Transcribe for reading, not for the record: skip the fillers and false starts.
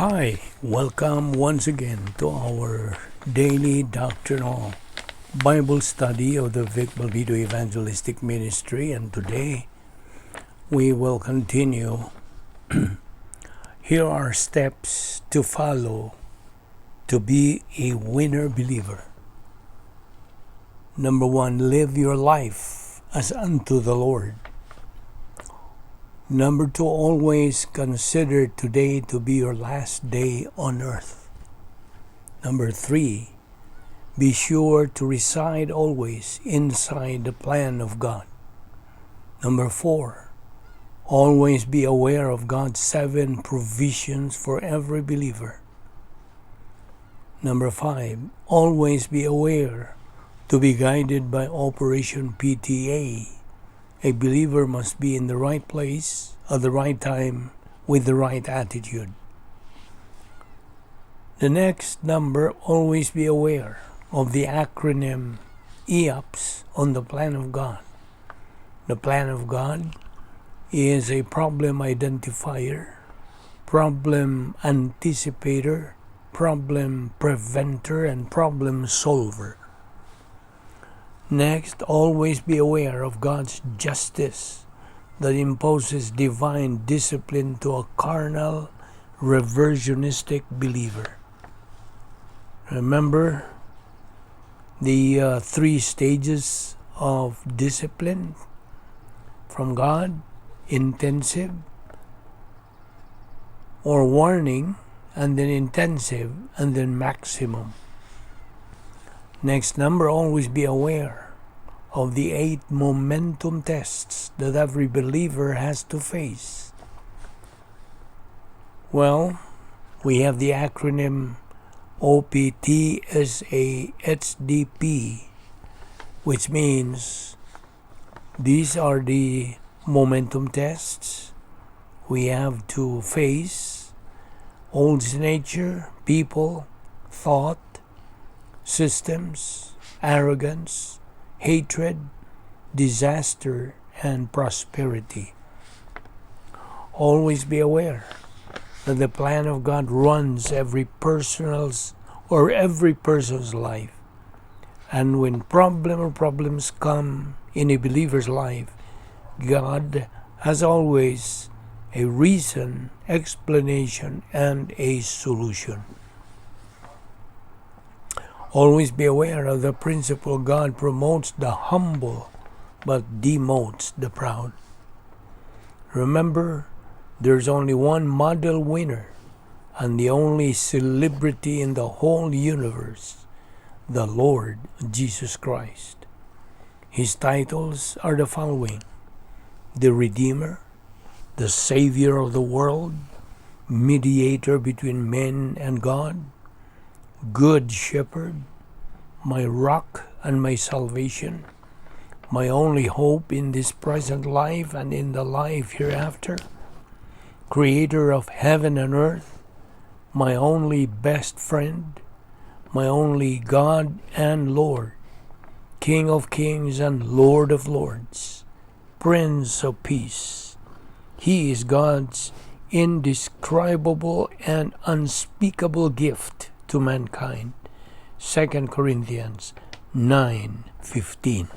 Hi, welcome once again to our daily doctrinal Bible study of the Balbido Evangelistic Ministry, and today we will continue. Here are steps to follow to be a winner believer. Number 1, live your life as unto the Lord. Number 2, always consider today to be your last day on earth. Number 3, be sure to reside always inside the plan of God. Number 4, always be aware of God's 7 provisions for every believer. Number 5, always be aware to be guided by Operation PTA. A believer must be in the right place at the right time with the right attitude. The next number, always be aware of the acronym EOPS on the plan of God. The plan of God is a problem identifier, problem anticipator, problem preventer, and problem solver. Next, always be aware of God's justice that imposes divine discipline to a carnal, reversionistic believer. Remember the 3 stages of discipline from God: intensive or warning, and then intensive, and then maximum. Next number, always be aware of the 8 momentum tests that every believer has to face. Well, we have the acronym OPTSAHDP, which means these are the momentum tests we have to face: old nature, people, thought, systems, arrogance, hatred, disaster, and prosperity. Always be aware that the plan of God runs every person's life. And when problems come in a believer's life, God has always a reason, explanation, and a solution. Always be aware of the principle: God promotes the humble but demotes the proud. Remember, there's only one model winner and the only celebrity in the whole universe, the Lord Jesus Christ. His titles are the following: the Redeemer, the Savior of the world, mediator between men and God, Good Shepherd, my rock and my salvation, my only hope in this present life and in the life hereafter, Creator of heaven and earth, my only best friend, my only God and Lord, King of kings and Lord of lords, Prince of peace. He is God's indescribable and unspeakable gift to mankind. 2 Corinthians 9:15.